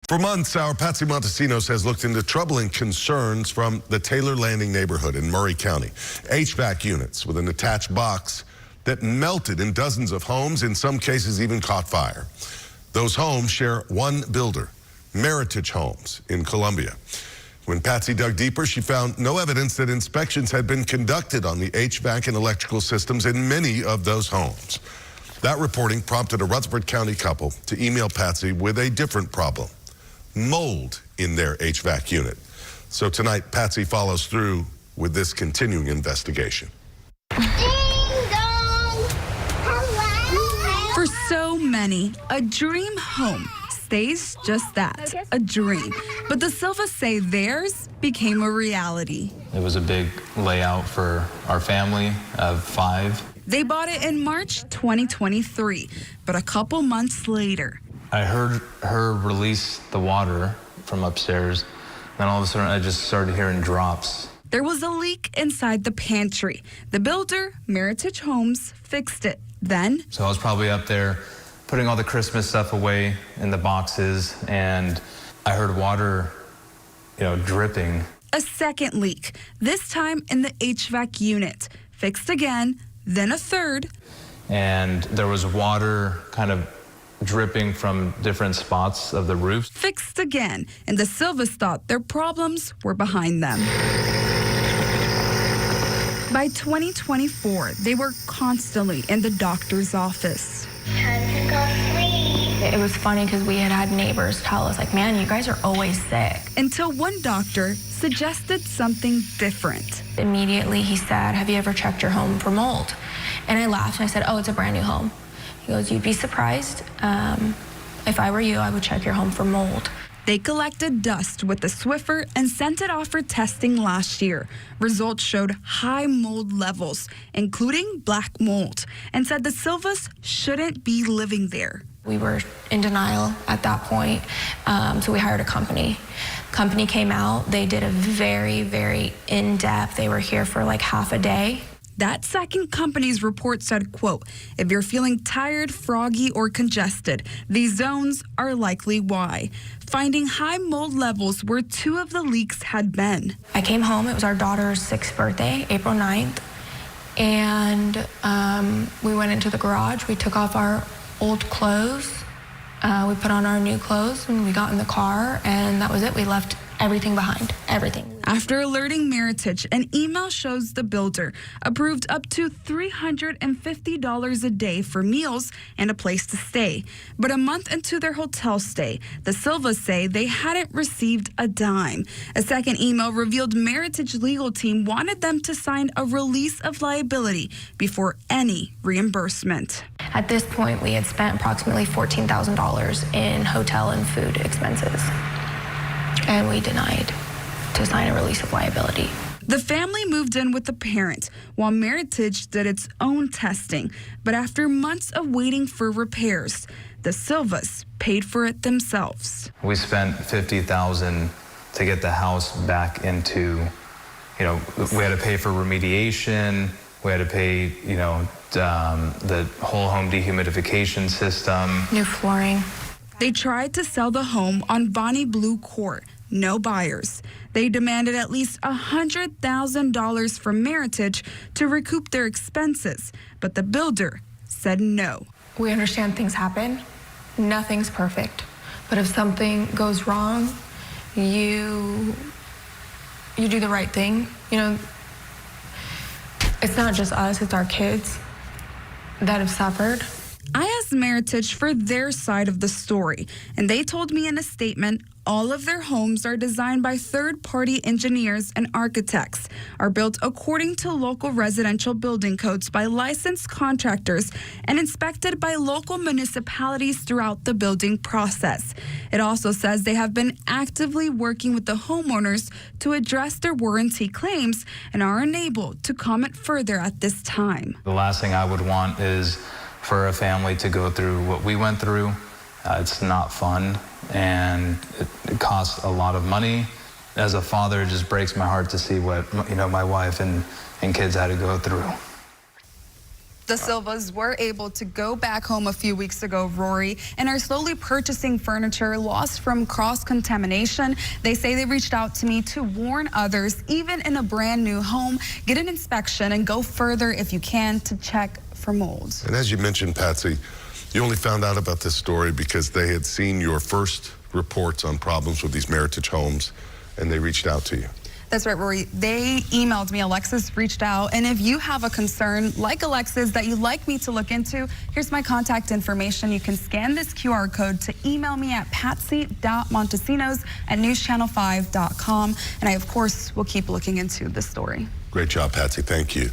For months, our Patsy Montesinos has looked into troubling concerns from the Taylor Landing neighborhood in Murray County. HVAC units with an attached box that melted in dozens of homes, in some cases even caught fire. Those homes share one builder, Meritage Homes in Columbia. When Patsy dug deeper, she found no evidence that inspections had been conducted on the HVAC and electrical systems in many of those homes. That reporting prompted a Rutherford County couple to email Patsy with a different problem: mold in their HVAC unit. So tonight, Patsy follows through with this continuing investigation. For so many, a dream home stays just that, a dream. But the Silvas say theirs became a reality. It was a big layout for our family of 5. They bought it in March 2023, but a couple months later, I heard her release the water from upstairs. Then all of a sudden, I just started hearing drops. there was a leak inside the pantry. The builder, Meritage Homes, fixed it. Then, So I was probably up there putting all the Christmas stuff away in the boxes, and I heard water, dripping. a second leak, this time in the HVAC unit. Fixed again, then a third. And there was water kind of dripping from different spots of the roof. Fixed again, and the Silvas thought their problems were behind them. By 2024, they were constantly in the doctor's office. Time to go sleep. It was funny because we had neighbors tell us, like, man, you guys are always sick. Until one doctor suggested something different. Immediately he said, have you ever checked your home for mold? And I laughed and I said, oh, it's a brand new home. He goes, you'd be surprised. If I were you, I would check your home for mold. They collected dust with the Swiffer and sent it off for testing last year. Results showed high mold levels, including black mold, and said the Silvas shouldn't be living there. We were in denial at that point, so we hired a company. Company came out. They did a very, very in-depth. They were here for like half a day. That second company's report said, quote, if you're feeling tired, froggy, or congested, these zones are likely why. Finding high mold levels where 2 of the leaks had been. I came home. It was our daughter's 6th birthday, April 9th. And we went into the garage. We took off our old clothes. We put on our new clothes and we got in the car, and that was it. We left everything behind, everything. After alerting Meritage, an email shows the builder approved up to $350 a day for meals and a place to stay. But a month into their hotel stay, the Silvas say they hadn't received a dime. A second email revealed Meritage legal team wanted them to sign a release of liability before any reimbursement. At this point, we had spent approximately $14,000 in hotel and food expenses, and we denied to sign a release of liability. The family moved in with the parent, while Meritage did its own testing. But after months of waiting for repairs, the Silvas paid for it themselves. We spent $50,000 to get the house back into, we had to pay for remediation. We had to pay, the whole home dehumidification system. New flooring. They tried to sell the home on Bonnie Blue Court. No buyers. They demanded at least $100,000 from Meritage to recoup their expenses, but the builder said no. We understand things happen. Nothing's perfect. But if something goes wrong, you do the right thing. It's not just us, it's our kids that have suffered. I asked Meritage for their side of the story, and they told me in a statement all of their homes are designed by third-party engineers and architects, are built according to local residential building codes by licensed contractors, and inspected by local municipalities throughout the building process. It also says they have been actively working with the homeowners to address their warranty claims and are unable to comment further at this time. The last thing I would want is for a family to go through what we went through. It's not fun, and it costs a lot of money. As a father, it just breaks my heart to see what my wife and kids had to go through. The Silvas were able to go back home a few weeks ago, Rory, and are slowly purchasing furniture lost from cross-contamination. They say they reached out to me to warn others, even in a brand new home, get an inspection and go further if you can to check for mold. And as you mentioned, Patsy, you only found out about this story because they had seen your first reports on problems with these Meritage homes, and they reached out to you. That's right, Rory. They emailed me. Alexis reached out. And if you have a concern like Alexis that you'd like me to look into, here's my contact information. You can scan this QR code to email me at patsy.montesinos@newschannel5.com. And I, of course, will keep looking into this story. Great job, Patsy. Thank you.